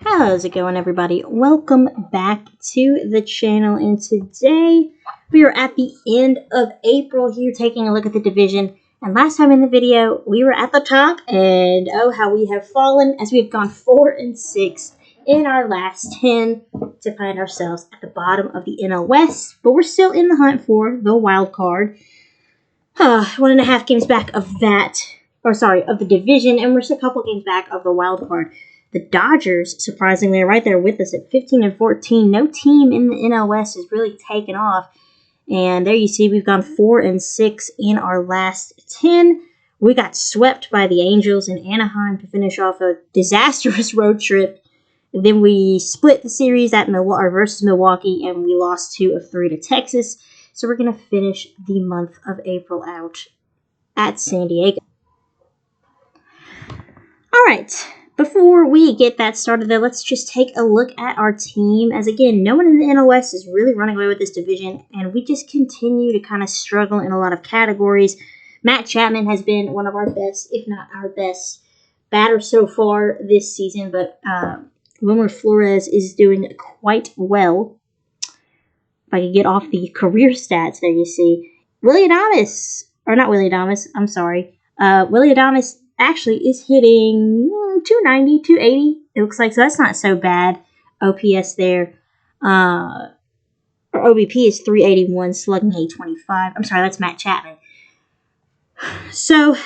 How's it going, everybody? Welcome back to the channel, and today we are at the end of April here taking a look at the division. And last time in the video we were at the top, and oh how we have fallen as we've gone 4-6 in our last 10 to find ourselves at the bottom of the NL West. But we're still in the hunt for the wild card. 1.5 games back of that, of the division, and we're just a couple games back of the wild card. The Dodgers, surprisingly, are right there with us at 15-14. No team in the NL West has really taken off. And there you see we've gone 4-6 in our last 10. We got swept by the Angels in Anaheim to finish off a disastrous road trip. And then we split the series at versus Milwaukee, and we lost 2 of 3 to Texas. So we're going to finish the month of April out at San Diego. All right. Before we get that started, though, let's just take a look at our team. As again, no one in the NL West is really running away with this division, and we just continue to kind of struggle in a lot of categories. Matt Chapman has been one of our best, if not our best, batter so far this season, but Wilmer Flores is doing quite well. If I could get off the career stats, there you see. Willy Adames actually is hitting 290, 280, it looks like, so that's not so bad. OPS there. Or OBP is 381, slugging 825. I'm sorry, that's Matt Chapman. So,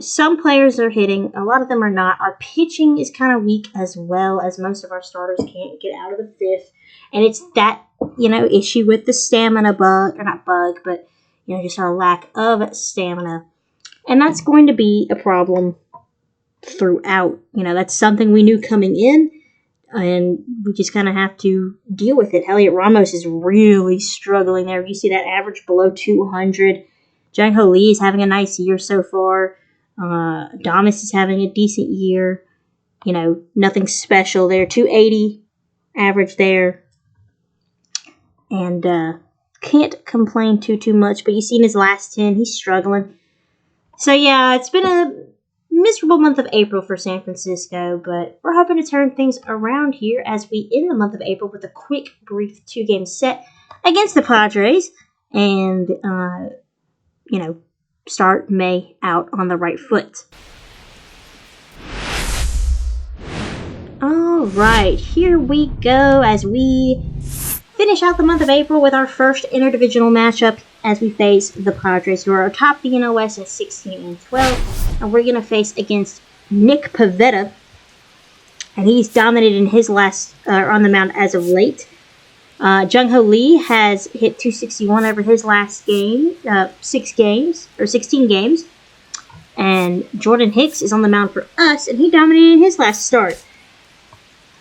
some players are hitting, a lot of them are not. Our pitching is kind of weak as well, as most of our starters can't get out of the fifth. And it's that, issue with the stamina just our lack of stamina. And that's going to be a problem throughout. That's something we knew coming in, and we just kind of have to deal with it. Heliot Ramos is really struggling there. You see that average below 200. Jung Lee is having a nice year so far. Adames is having a decent year. Nothing special there. 280 average there. And can't complain too much. But you see in his last 10, he's struggling. So yeah, it's been a miserable month of April for San Francisco, but we're hoping to turn things around here as we end the month of April with a quick, brief 2-game set against the Padres and, start May out on the right foot. All right, here we go as we finish out the month of April with our first interdivisional matchup as we face the Padres, who are atop the NL West at 16-12. And we're going to face against Nick Pivetta. And he's dominated in his last, on the mound as of late. Jung Lee has hit 261 over his last game, 16 games. And Jordan Hicks is on the mound for us, and he dominated in his last start.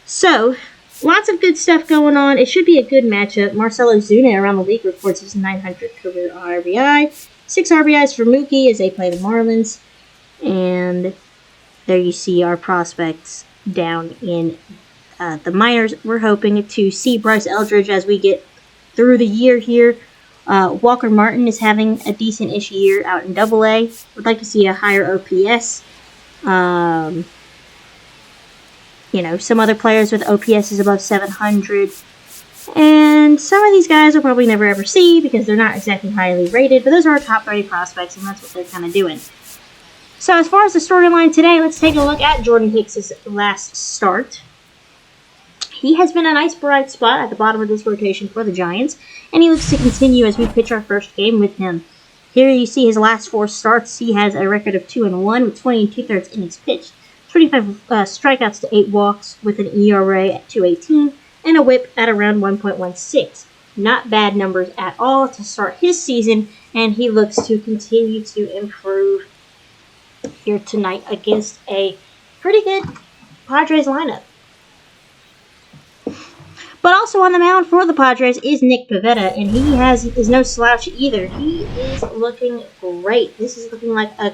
So, lots of good stuff going on. It should be a good matchup. Marcell Ozuna around the league reports his 900th career RBI. 6 RBIs for Mookie as they play the Marlins. And there you see our prospects down in the minors. We're hoping to see Bryce Eldridge as we get through the year here. Walker Martin is having a decent-ish year out in AA. Would like to see a higher OPS. Some other players with OPS above 700. And some of these guys we'll probably never ever see because they're not exactly highly rated. But those are our top 30 prospects, and that's what they're kind of doing. So as far as the storyline today, let's take a look at Jordan Hicks' last start. He has been a nice bright spot at the bottom of this rotation for the Giants, and he looks to continue as we pitch our first game with him. Here you see his last 4 starts. He has a record of 2-1 with 20 2/3 innings pitched. 25 strikeouts to 8 walks with an ERA at 2.18 and a WHIP at around 1.16. Not bad numbers at all to start his season, and he looks to continue to improve here tonight against a pretty good Padres lineup. But also on the mound for the Padres is Nick Pivetta, and he is no slouch either. He is looking great. This is looking like a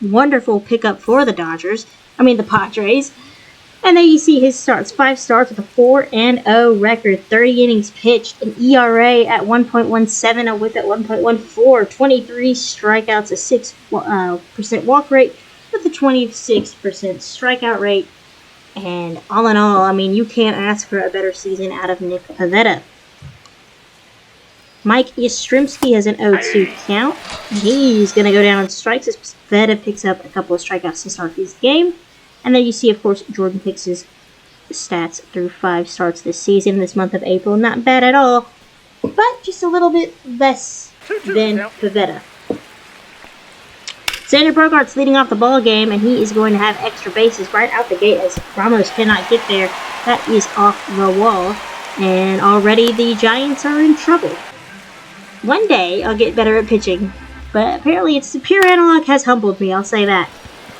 wonderful pickup for the Padres. And there you see his starts. 5 starts with a 4-0 record. 30 innings pitched. An ERA at 1.17. A WHIP at 1.14. 23 strikeouts. A 6% walk rate with a 26% strikeout rate. And all in all, I mean, you can't ask for a better season out of Nick Pivetta. Mike Yastrzemski has an 0-2 count. He's going to go down on strikes as Pivetta picks up a couple of strikeouts to start his game. And then you see, of course, Jordan Hicks' stats through 5 starts this season, this month of April. Not bad at all, but just a little bit less than Pivetta. Xander Bogaerts leading off the ball game, and he is going to have extra bases right out the gate as Ramos cannot get there. That is off the wall, and already the Giants are in trouble. One day I'll get better at pitching, but apparently it's the pure analog has humbled me, I'll say that.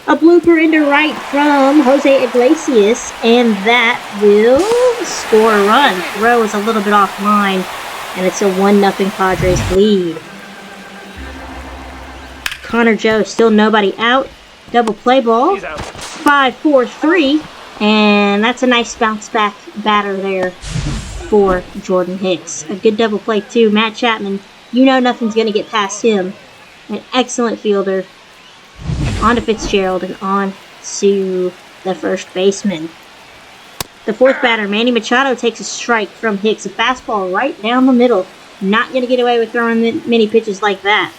A blooper into right from Jose Iglesias, and that will score a run. Throw is a little bit offline, and it's a 1-0 Padres lead. Connor Joe, still nobody out. Double play ball. 5-4-3, and that's a nice bounce back batter there for Jordan Hicks. A good double play too. Matt Chapman, you know nothing's going to get past him. An excellent fielder. On to Fitzgerald and on to the first baseman. The fourth batter, Manny Machado, takes a strike from Hicks. A fastball right down the middle. Not going to get away with throwing many pitches like that.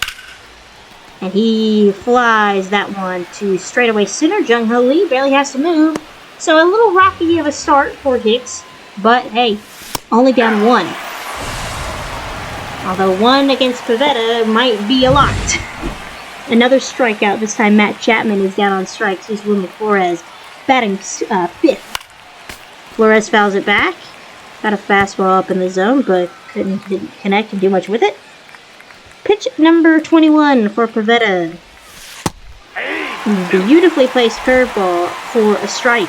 And he flies that one to straightaway center. Jung Lee barely has to move. So a little rocky of a start for Hicks. But hey, only down 1. Although 1 against Pivetta might be a lot. Another strikeout. This time Matt Chapman is down on strikes. Here's Wilmer Flores batting 5th. Flores fouls it back. Got a fastball up in the zone, but didn't connect and do much with it. Pitch number 21 for Pivetta. Beautifully placed curveball for a strike.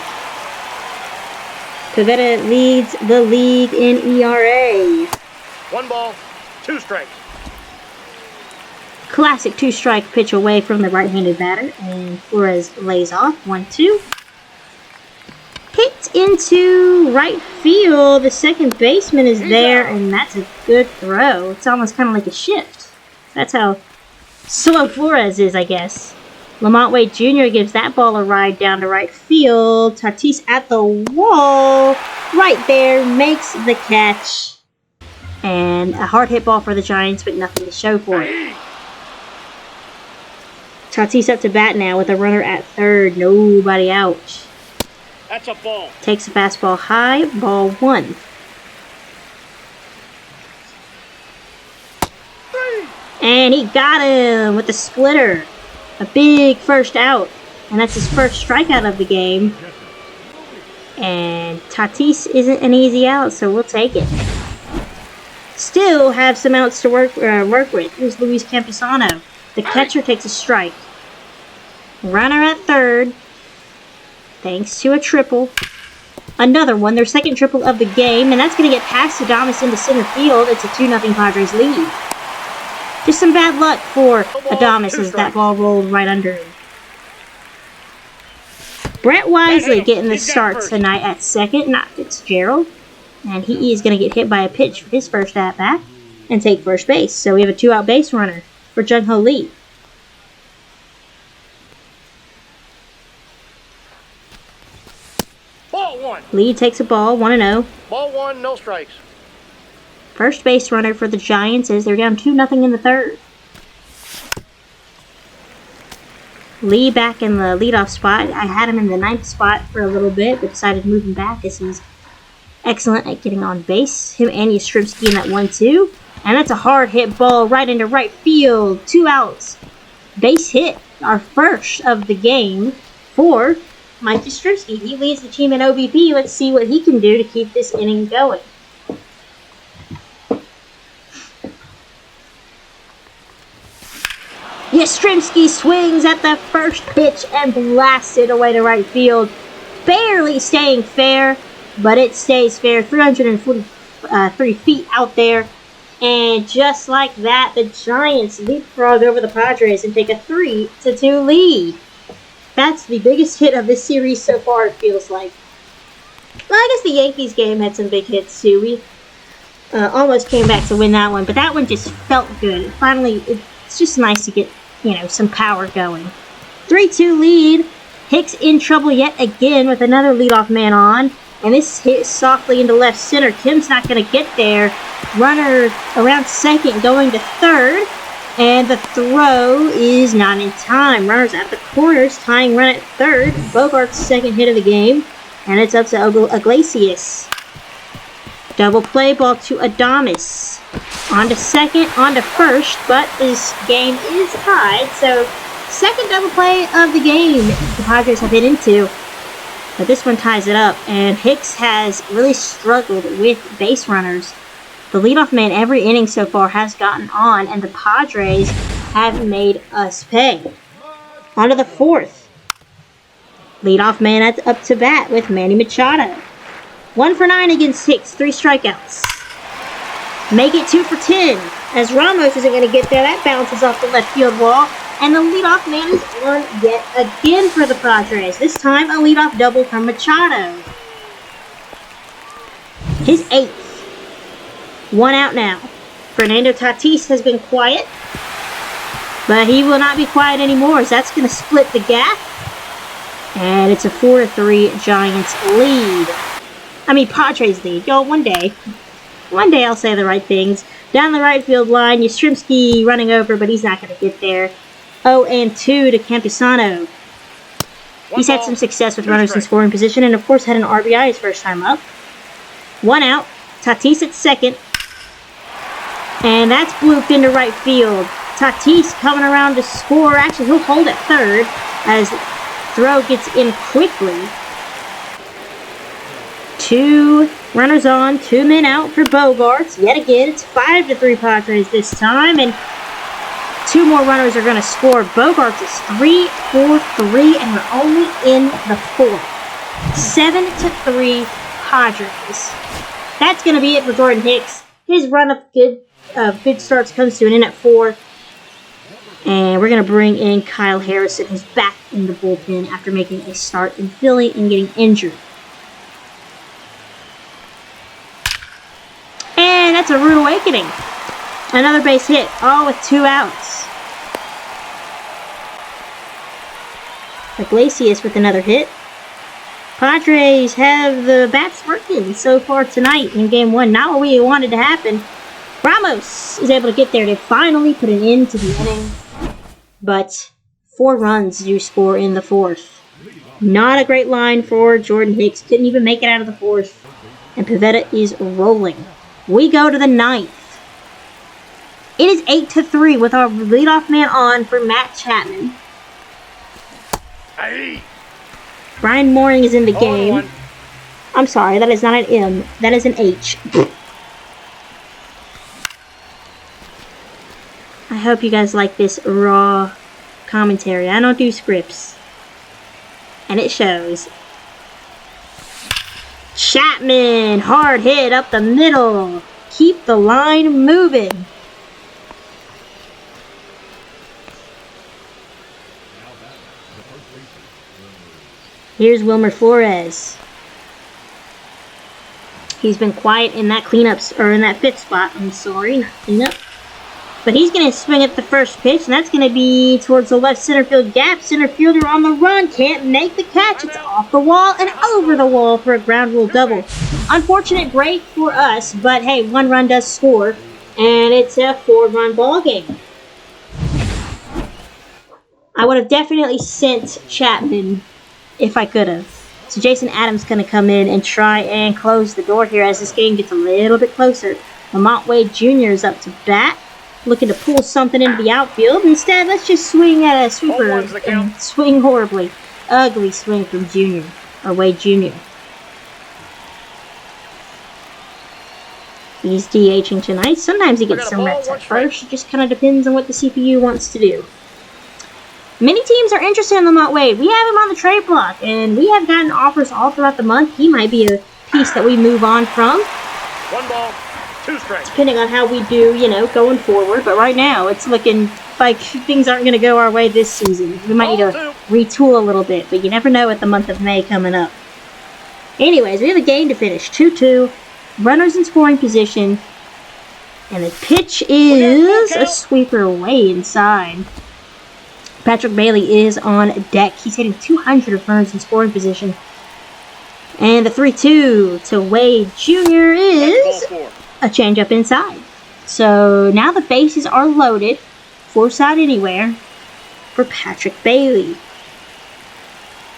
Pivetta leads the league in ERA. 1 ball, 2 strikes. Classic 2-strike pitch away from the right-handed batter, and Flores lays off. 1-2. Hit into right field. The second baseman is there, and that's a good throw. It's almost kind of like a shift. That's how slow Flores is, I guess. Lamont Wade Jr. gives that ball a ride down to right field. Tatis at the wall. Right there. Makes the catch. And a hard hit ball for the Giants, but nothing to show for it. Tatis up to bat now with a runner at third. Nobody out. That's a ball. Takes a fastball high. Ball 1. And he got him with the splitter. A big first out. And that's his first strikeout of the game. And Tatis isn't an easy out, so we'll take it. Still have some outs to work with. Here's Luis Campusano. The catcher takes a strike. Runner at third. Thanks to a triple. Another one, their second triple of the game. And that's going to get past Adames into center field. It's a 2-0 Padres lead. Just some bad luck for Adames as that ball rolled right under him. Brett Wisely getting the start tonight at second, not Fitzgerald. And he is going to get hit by a pitch for his first at-bat and take first base. So we have a 2-out base runner for Jung Lee. Ball 1. Lee takes a ball, 1-0. Ball 1, no strikes. First base runner for the Giants as they're down 2-0 in the third. Lee back in the leadoff spot. I had him in the 9th spot for a little bit, but decided to move him back as he's excellent at getting on base. Him and Yastrzemski in that 1-2. And that's a hard hit ball right into right field. 2 outs. Base hit. Our first of the game for Mike Yastrzemski. He leads the team in OBP. Let's see what he can do to keep this inning going. Yastrzemski swings at the first pitch and blasts it away to right field. Barely staying fair, but it stays fair. 343 feet out there. And just like that, the Giants leapfrog over the Padres and take a 3-2 lead. That's the biggest hit of this series so far, it feels like. Well, I guess the Yankees game had some big hits too. We almost came back to win that one, but that one just felt good. Finally, it's just nice to get, some power going. 3-2 lead Hicks in trouble yet again with another leadoff man on. And this hit softly into left center. Kim's not going to get there. Runner around second going to third. And the throw is not in time. Runners at the corners, tying run at third. Bogart's second hit of the game. And it's up to Iglesias. Double play ball to Adames. On to second, on to first. But this game is tied. So second double play of the game the Padres have hit into. But this one ties it up, and Hicks has really struggled with base runners. The leadoff man every inning so far has gotten on, and the Padres have made us pay. On to the fourth. Leadoff man up to bat with Manny Machado. 1 for 9 against Hicks, 3 strikeouts. Make it 2 for 10, as Ramos isn't going to get there. That bounces off the left field wall. And the leadoff man is on yet again for the Padres. This time, a leadoff double from Machado. His 8th. 1 out now. Fernando Tatis has been quiet. But he will not be quiet anymore, as that's going to split the gap. And it's a 4-3 Giants lead. Padres lead. Y'all, one day I'll say the right things. Down the right field line, Yastrzemski running over, but he's not going to get there. 0-2 to Campusano. He's had some success with runners in scoring position and, of course, had an RBI his first time up. 1 out. Tatis at second. And that's blooped into right field. Tatis coming around to score. Actually, he'll hold at third as throw gets in quickly. 2 runners on, 2 men out for Bogarts. Yet again, it's 5-3 Padres this time, and 2 more runners are going to score. Bogarts is 3-for-3, and we're only in the 4th. 7-3 Padres. That's going to be it for Jordan Hicks. His run of good starts comes to an end at 4. And we're going to bring in Kyle Harrison, who's back in the bullpen after making a start in Philly and getting injured. And that's a rude awakening. Another base hit, all with 2 outs. Iglesias with another hit. Padres have the bats working so far tonight in Game 1. Not what we wanted to happen. Ramos is able to get there to finally put an end to the inning. But 4 runs do score in the 4th. Not a great line for Jordan Hicks. Couldn't even make it out of the 4th. And Pivetta is rolling. We go to the 9th. It is 8-3 with our leadoff man on for Matt Chapman. Aye. Brian Mooring is in the game. I'm sorry, that is not an M. That is an H. I hope you guys like this raw commentary. I don't do scripts. And it shows. Chapman, hard hit up the middle. Keep the line moving. Here's Wilmer Flores. He's been quiet in that in that 5th spot. I'm sorry, not cleanup. But he's going to swing at the first pitch, and that's going to be towards the left center field gap. Center fielder on the run, can't make the catch. It's off the wall and over the wall for a ground rule double. Unfortunate break for us, but hey, 1 run does score, and it's a 4-run ball game. I would have definitely sent Chapman if I could have. So Jason Adams going to come in and try and close the door here as this game gets a little bit closer. Lamont Wade Jr. is up to bat, looking to pull something into the outfield. Instead, let's just swing at a sweeper and swing horribly. Ugly swing from Wade Jr. He's DHing tonight. Sometimes he gets some reps at first. It just kind of depends on what the CPU wants to do. Many teams are interested in Lamont Wade. We have him on the trade block, and we have gotten offers all throughout the month. He might be a piece that we move on from. 1 ball, 2 strikes. Depending on how we do, going forward. But right now, it's looking like things aren't going to go our way this season. We might need to retool a little bit, but you never know with the month of May coming up. Anyways, we have a game to finish. 2-2. Runners in scoring position. And the pitch is a sweeper way inside. Patrick Bailey is on deck. He's hitting 200 of runs in scoring position. And the 3-2 to Wade Jr. is a changeup inside. So now the bases are loaded. Force out anywhere for Patrick Bailey.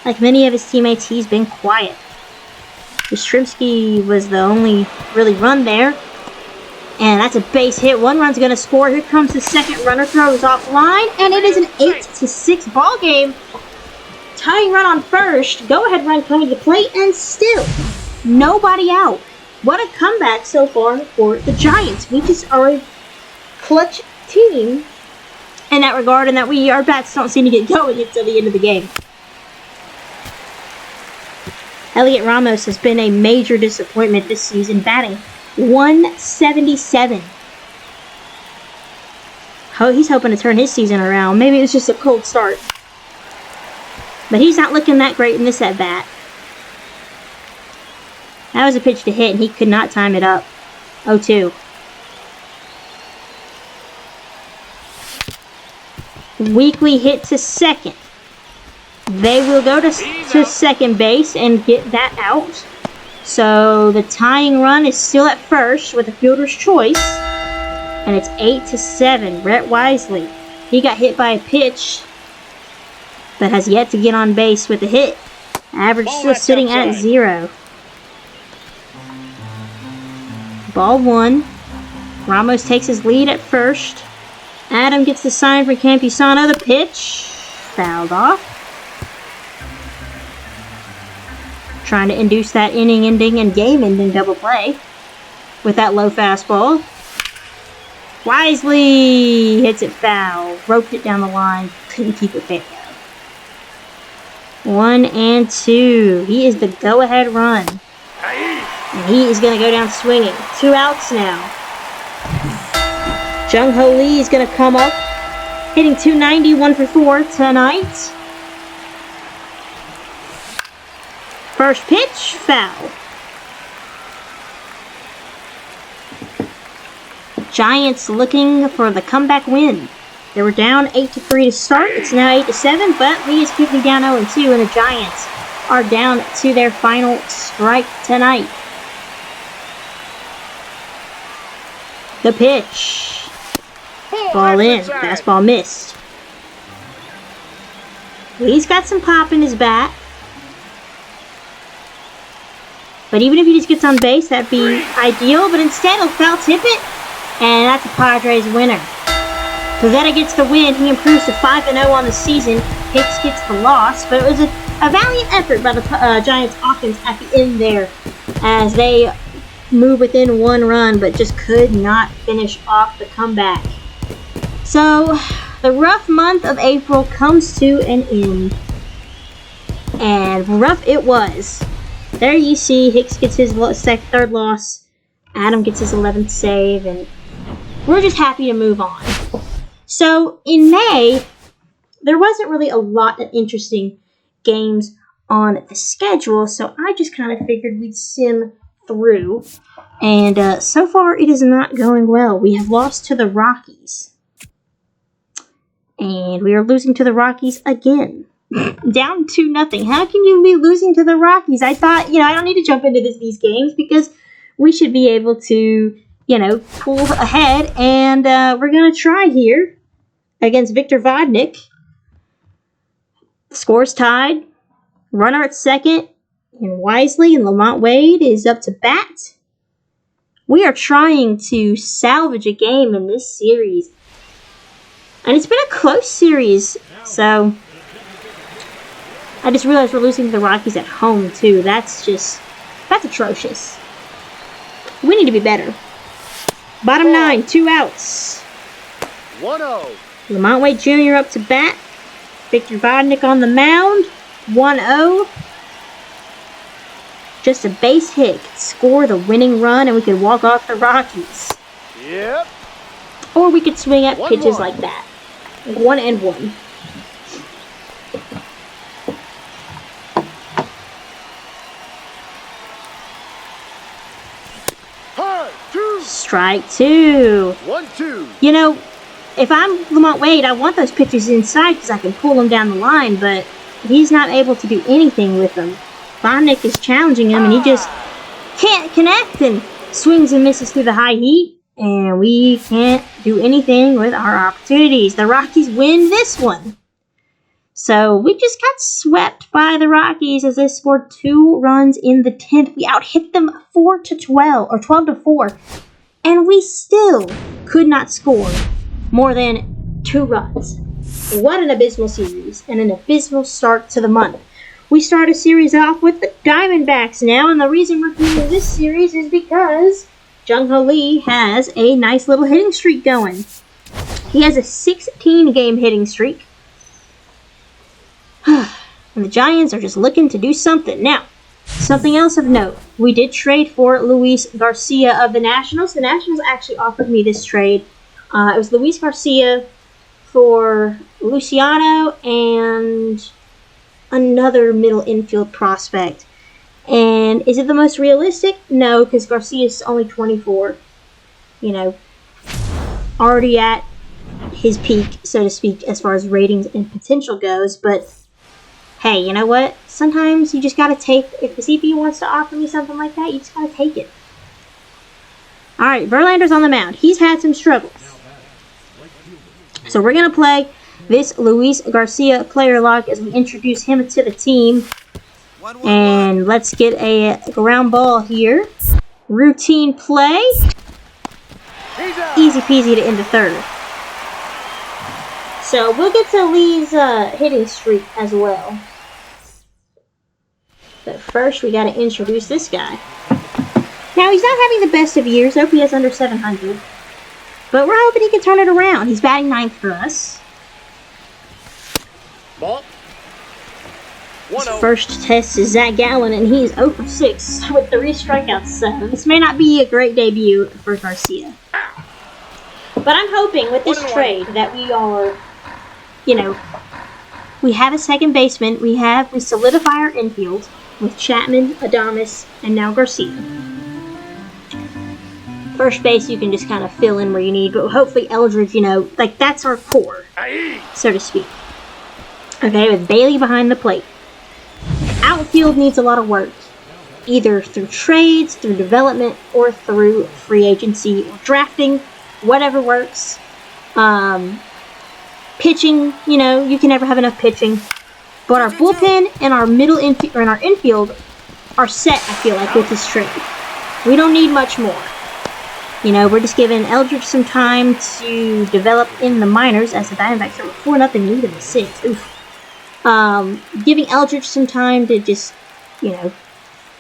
Like many of his teammates, he's been quiet. Yastrzemski was the only really run there. And that's a base hit. One run's going to score. Here comes the second runner. Throws offline. And it is an 8-6 ball game. Tying run on first. Go-ahead run coming to the plate. And still, nobody out. What a comeback so far for the Giants. We just are a clutch team in that regard. And that our bats don't seem to get going until the end of the game. Elliot Ramos has been a major disappointment this season, batting .177. Oh, he's hoping to turn his season around. Maybe it was just a cold start. But he's not looking that great in this at-bat. That was a pitch to hit, and he could not time it up. 0-2. Weekly hit to second. They will go to second base and get that out. So the tying run is still at first with a fielder's choice. And it's 8-7. Brett Wisely. He got hit by a pitch but has yet to get on base with a hit. Average still sitting at 0. Ball 1. Ramos takes his lead at first. Adam gets the sign for Campusano. The pitch fouled off. Trying to induce that inning-ending and game-ending double play with that low fastball. Wisely hits it foul. Roped it down the line. Couldn't keep it fair. 1-2. He is the go-ahead run. And he is going to go down swinging. 2 outs now. Jung Ho Lee is going to come up. Hitting .290, 1 for 4 tonight. First pitch, foul. Giants looking for the comeback win. They were down 8-3 to start. It's now 8-7, but Lee is quickly down 0-2, and the Giants are down to their final strike tonight. The pitch. Ball in. Fastball missed. Lee's got some pop in his bat. But even if he just gets on base, that'd be ideal. But instead, he'll foul tip it. And that's a Padres winner. Pivetta gets the win. He improves to 5-0 on the season. Hicks gets the loss. But it was a valiant effort by the Giants offense at the end there. As they move within 1 run. But just could not finish off the comeback. So, the rough month of April comes to an end. And rough it was. There you see, Hicks gets his third loss. Adam gets his 11th save, and we're just happy to move on. So, in May, there wasn't really a lot of interesting games on the schedule, so I just kind of figured we'd sim through. And so far, it is not going well. We have lost to the Rockies. And we are losing to the Rockies again. Down 2-0. How can you be losing to the Rockies? I thought, I don't need to jump into these games because we should be able to, pull ahead. And we're going to try here against Victor Vodnik. The score's tied. Runner at second. And Wisely and Lamont Wade is up to bat. We are trying to salvage a game in this series. And it's been a close series. So I just realized we're losing to the Rockies at home, too. That's atrocious. We need to be better. Bottom 9, 2 outs. 1-0. Lamont Wade Jr. up to bat. Victor Vodnik on the mound. 1-0. Just a base hit could score the winning run, and we could walk off the Rockies. Yep. Or we could swing at pitches like that. 1-1. Hard, 2. Strike 2. 1-2. if I'm Lamont Wade, I want those pitches inside because I can pull them down the line, but he's not able to do anything with them. Bonnick is challenging him, and he just can't connect and swings and misses through the high heat, and we can't do anything with our opportunities. The Rockies win this one. So we just got swept by the Rockies as they scored 2 runs in the 10th. We outhit them 4-12 or 12-4, and we still could not score more than 2 runs. What an abysmal series and an abysmal start to the month. We start a series off with the Diamondbacks now, and the reason we're doing this series is because Jung Lee has a nice little hitting streak going. He has a 16-game hitting streak. And the Giants are just looking to do something. Now, something else of note. We did trade for Luis Garcia of the Nationals. The Nationals actually offered me this trade. It was Luis Garcia for Luciano and another middle infield prospect. And is it the most realistic? No, because Garcia is only 24. You know, already at his peak, so to speak, as far as ratings and potential goes. But hey, you know what? Sometimes you just gotta take, if the CPU wants to offer me something like that, you just gotta take it. Alright, Verlander's on the mound. He's had some struggles. So we're gonna play this Luis Garcia player log as we introduce him to the team. And let's get a ground ball here. Routine play. Easy peasy to end the 3rd. So we'll get to Lee's hitting streak as well. But first we gotta introduce this guy. Now he's not having the best of years, OPS under 700. But we're hoping he can turn it around. He's batting 9th for us. Ball. His first test is Zach Gallen, and he is 0 for 6 with 3 strikeouts. So this may not be a great debut for Garcia. But I'm hoping with this trade that we are, you know, we have a second baseman. We solidify our infield with Chapman, Adames, and now Garcia. First base, you can just kind of fill in where you need, but hopefully Eldridge, you know, like that's our core, so to speak. Okay, with Bailey behind the plate. Outfield needs a lot of work, either through trades, through development, or through free agency or drafting, whatever works. Pitching, you know, you can never have enough pitching. But our bullpen and our infield are set, I feel like, with this trade. We don't need much more. You know, we're just giving Eldridge some time to develop in the minors as the Diamondbacks are 4-0 lead in the 6th. Oof. Giving Eldridge some time to just, you know,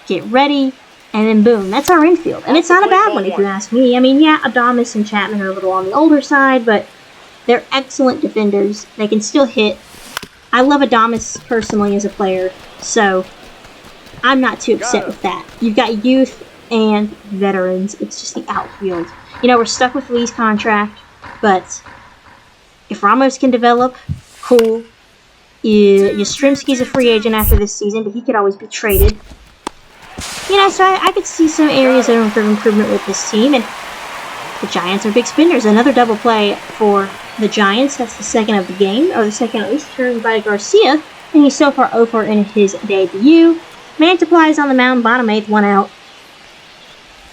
get ready, and then boom, that's our infield. And it's not a bad one if you ask me. I mean, yeah, Adames and Chapman are a little on the older side, but they're excellent defenders. They can still hit. I love Adames personally as a player, so I'm not too upset with that. You've got youth and veterans. It's just the outfield. You know, we're stuck with Lee's contract, but if Ramos can develop, cool. Yastrzemski's a free agent after this season, but he could always be traded. You know, so I could see some areas of improvement with this team, and the Giants are big spenders. Another double play for the Giants. That's the second of the game, or the second at least, turned by Garcia, and he's so far 0 for in his debut. Mantiply is on the mound, bottom 8th, 1 out.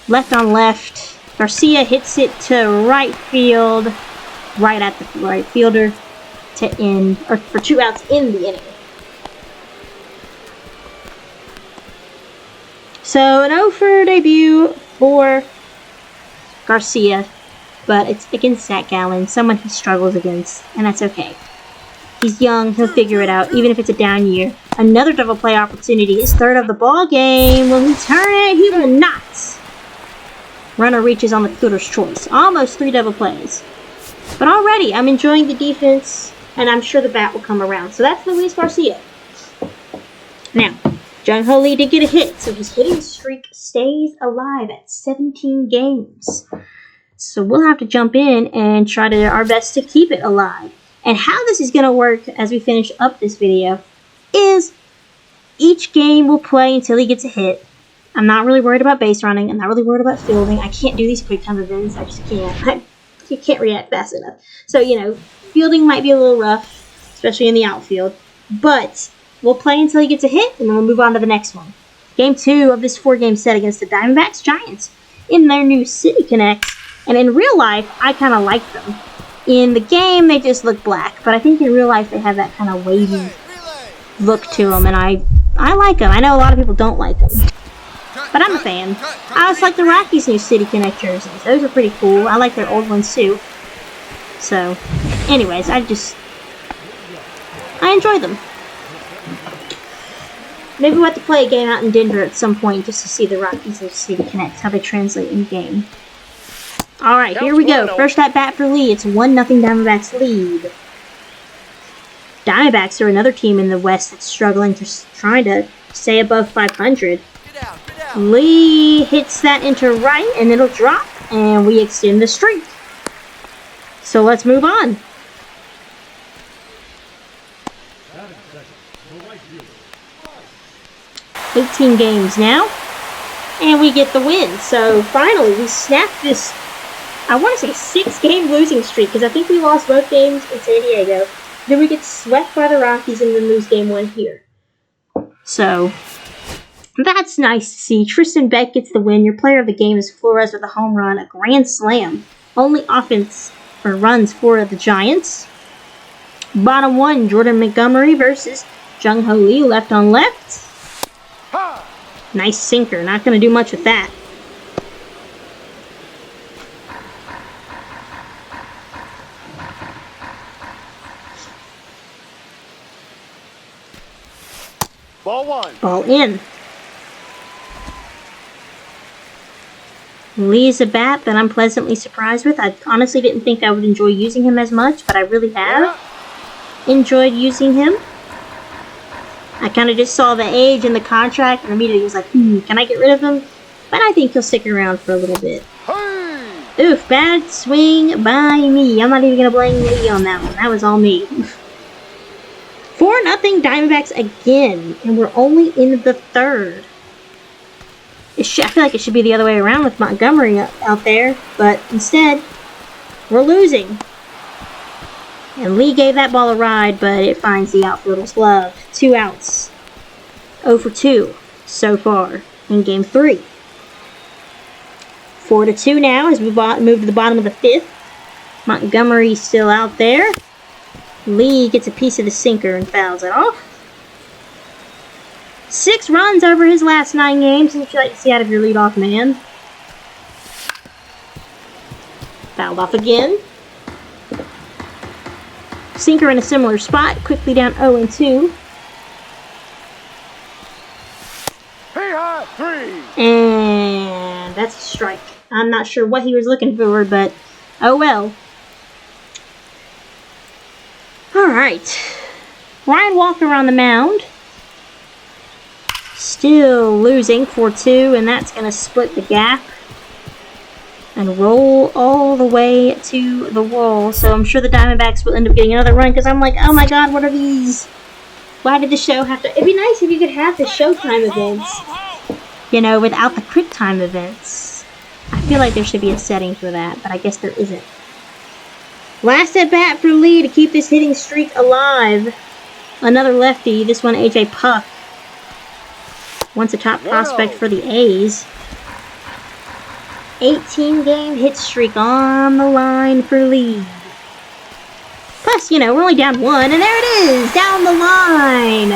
Left on left. Garcia hits it to right field, right at the right fielder to end, or for 2 outs in the inning. So an 0 for debut for Garcia, but it's against Zach Gallen, someone he struggles against, and that's okay. He's young, he'll figure it out, even if it's a down year. Another double play opportunity, his 3rd of the ball game. Will he turn it? He will not. Runner reaches on the fielder's choice. Almost 3 double plays. But already, I'm enjoying the defense, and I'm sure the bat will come around. So that's Luis Garcia. Now, Jung Lee did get a hit, so his hitting streak stays alive at 17 games. So we'll have to jump in and try to do our best to keep it alive. And how this is going to work as we finish up this video is each game we'll play until he gets a hit. I'm not really worried about base running. I'm not really worried about fielding. I can't do these quick time events. I just can't. you can't react fast enough. So, you know, fielding might be a little rough, especially in the outfield. But we'll play until he gets a hit, and then we'll move on to the next one. Game 2 of this 4-game set against the Diamondbacks Giants in their new City Connect. And in real life, I kind of like them. In the game, they just look black. But I think in real life, they have that kind of wavy look to them. And I like them. I know a lot of people don't like them. But I'm a fan. I also like the Rockies' new City Connect jerseys. Those are pretty cool. I like their old ones too. So, anyways, I enjoy them. Maybe we'll have to play a game out in Denver at some point just to see the Rockies' new City Connect, how they translate in game. Alright, here we go. First at bat for Lee. It's 1-0 Diamondbacks lead. Diamondbacks are another team in the West that's struggling, just trying to stay above 500. Lee hits that into right, and it'll drop, and we extend the streak. So let's move on. $18 games now, and we get the win. So finally, we snapped this, I want to say 6-game losing streak, because I think we lost both games in San Diego. Then we get swept by the Rockies and then lose game 1 here. So that's nice to see. Tristan Beck gets the win. Your player of the game is Flores with a home run, a grand slam. Only offense for runs for the Giants. Bottom 1, Jordan Montgomery versus Jung Lee, left on left. Nice sinker. Not going to do much with that. Ball 1. Ball in. Lee is a bat that I'm pleasantly surprised with. I honestly didn't think I would enjoy using him as much, but I really have enjoyed using him. I kind of just saw the age and the contract and immediately was like, can I get rid of him? But I think he'll stick around for a little bit. Hey! Oof, bad swing by me. I'm not even going to blame Lee on that one. That was all me. 4-0 Diamondbacks again, and we're only in the third. I feel like it should be the other way around with Montgomery out there, but instead, we're losing. And Lee gave that ball a ride, but it finds the outfielder's glove. 2 outs. 0 for 2 so far in Game 3. 4-2 now as we move to the bottom of the 5th. Montgomery's still out there. Lee gets a piece of the sinker and fouls it off. 6 runs over his last 9 games. What you like to see out of your leadoff man? Fouled off again. Sinker in a similar spot, quickly down 0-2. And that's a strike. I'm not sure what he was looking for, but oh well. Alright. Ryan Walker on the mound. Still losing 4-2, and that's going to split the gap and roll all the way to the wall. So I'm sure the Diamondbacks will end up getting another run, because I'm like, oh my god, what are these? Why did the show have to... It'd be nice if you could have the Showtime events, you know, without the Quick Time events. I feel like there should be a setting for that, but I guess there isn't. Last at bat for Lee to keep this hitting streak alive. Another lefty, this one AJ Puck. Once a top prospect for the A's. 18-game hit streak on the line for Lee. Plus, you know, we're only down 1, and there it is, down the line.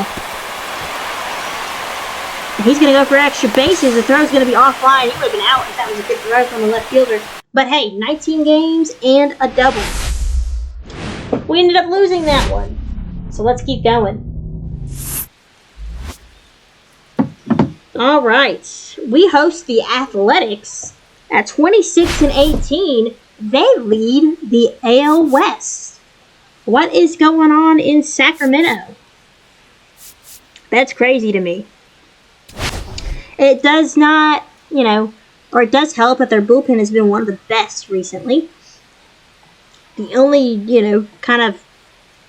And he's going to go for extra bases. The throw's going to be offline. He would have been out if that was a good throw from the left fielder. But hey, 19 games and a double. We ended up losing that one. So let's keep going. All right. We host the Athletics at 26-18. They lead the AL West. What is going on in Sacramento? That's crazy to me. It does not, you know, or it does help that their bullpen has been one of the best recently. The only, you know, kind of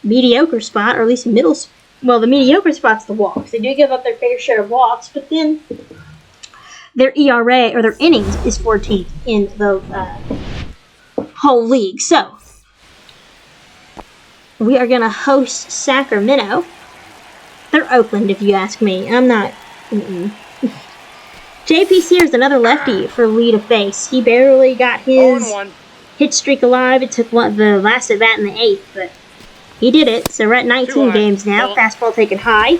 mediocre spot, or at least middle, well, the mediocre spot's the walks. They do give up their fair share of walks, but then their ERA, or their innings, is 14th in the whole league. So, we are going to host Sacramento. They're Oakland, if you ask me. I'm not. JP Sears, another lefty for lead of base. He barely got his hit streak alive. It took the last at bat in the 8th, but he did it. So we're at 19 games now. Fastball taken high.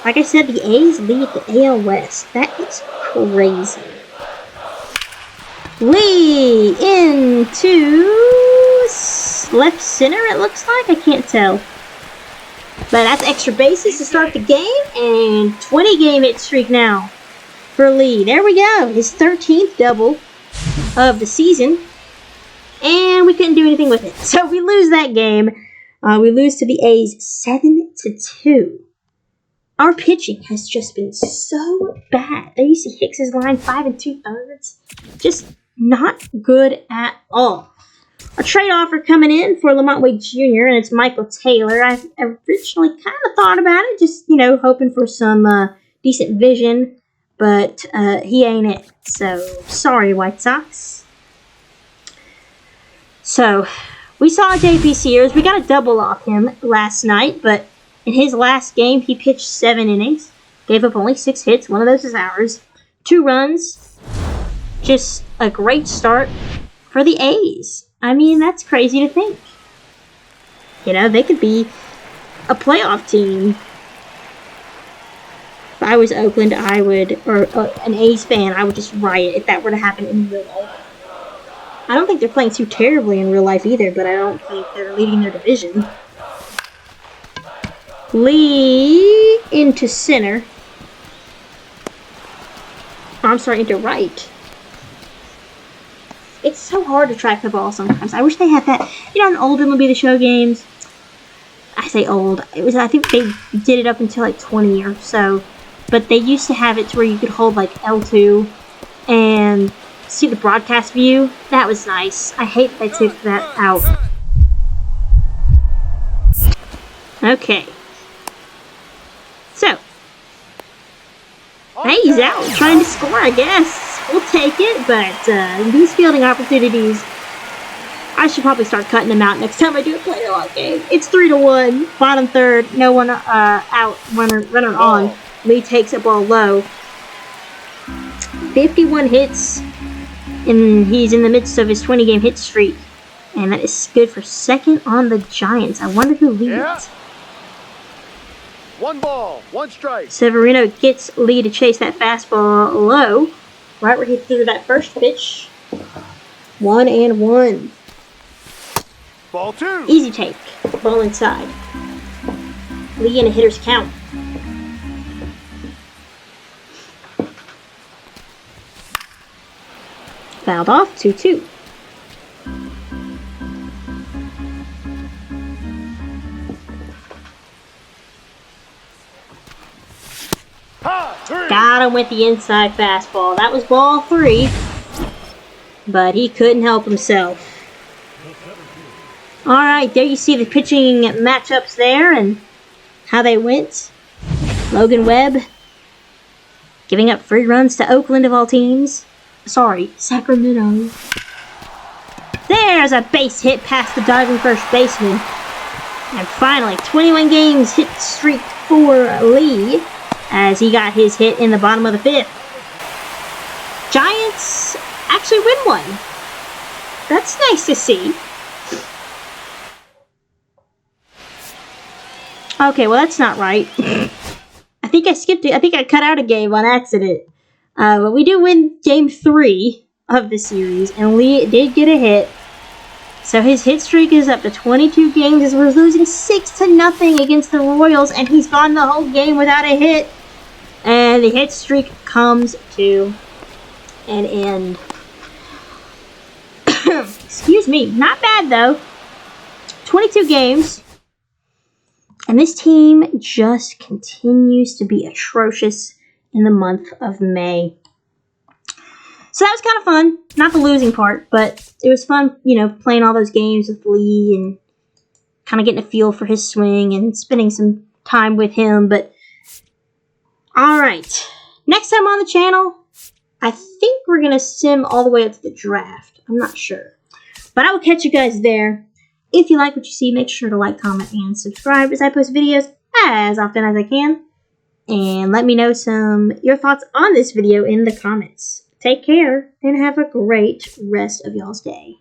Like I said, the A's lead the AL West. That is crazy. Lee into left center, it looks like. I can't tell. But that's extra bases to start the game. And 20-game hit streak now for Lee. There we go. His 13th double of the season. And we couldn't do anything with it. So we lose that game. We lose to the A's 7-2. Our pitching has just been so bad. There you see Hicks's line, 5 2/3. Just not good at all. A trade offer coming in for Lamont Wade Jr., and it's Michael Taylor. I originally kind of thought about it, just, hoping for some decent vision, but he ain't it. So, sorry, White Sox. So, we saw JP Sears. We got a double off him last night, but in his last game, he pitched 7 innings, gave up only 6 hits. One of those is ours. 2 runs. Just a great start for the A's. I mean, that's crazy to think. They could be a playoff team. If I was Oakland, I would, or an A's fan, I would just riot if that were to happen in real life. I don't think they're playing too terribly in real life either, but I don't think they're leading their division. Lee into center. I'm sorry, into right. It's so hard to track the ball sometimes. I wish they had that. In old MLB The Show games. I say old. I think they did it up until like 20 or so. But they used to have it to where you could hold like L2 and see the broadcast view. That was nice. I hate they took that out. Okay. So. Hey, he's out trying to score, I guess. We'll take it, but these fielding opportunities, I should probably start cutting them out next time I do a playoff game. It's 3-1, bottom third, no one out, runner on. Lee takes a ball low. 51 hits, and he's in the midst of his 20-game hit streak. And that is good for second on the Giants. I wonder who leads. Yeah. 1 ball, 1 strike. Severino gets Lee to chase that fastball low, right where he threw that first pitch. 1-1. Ball 2. Easy take. Ball inside. Lee in a hitter's count. Fouled off. 2-2. Got him with the inside fastball. That was ball 3. But he couldn't help himself. Alright, there you see the pitching matchups there and how they went. Logan Webb giving up 3 runs to Oakland of all teams. Sorry, Sacramento. There's a base hit past the diving first baseman. And finally, 21 games hit streak for Lee, as he got his hit in the bottom of the 5th. Giants actually win one. That's nice to see. Okay, well that's not right. I think I skipped it. I think I cut out a game on accident. But we do win game 3 of the series, and Lee did get a hit. So his hit streak is up to 22 games as we're losing 6-0 against the Royals, and he's gone the whole game without a hit. And the hit streak comes to an end. Excuse me. Not bad, though. 22 games. And this team just continues to be atrocious in the month of May. So that was kind of fun. Not the losing part, but it was fun, playing all those games with Lee and kind of getting a feel for his swing and spending some time with him. But alright, next time on the channel, I think we're going to sim all the way up to the draft. I'm not sure. But I will catch you guys there. If you like what you see, make sure to like, comment, and subscribe as I post videos as often as I can. And let me know your thoughts on this video in the comments. Take care and have a great rest of y'all's day.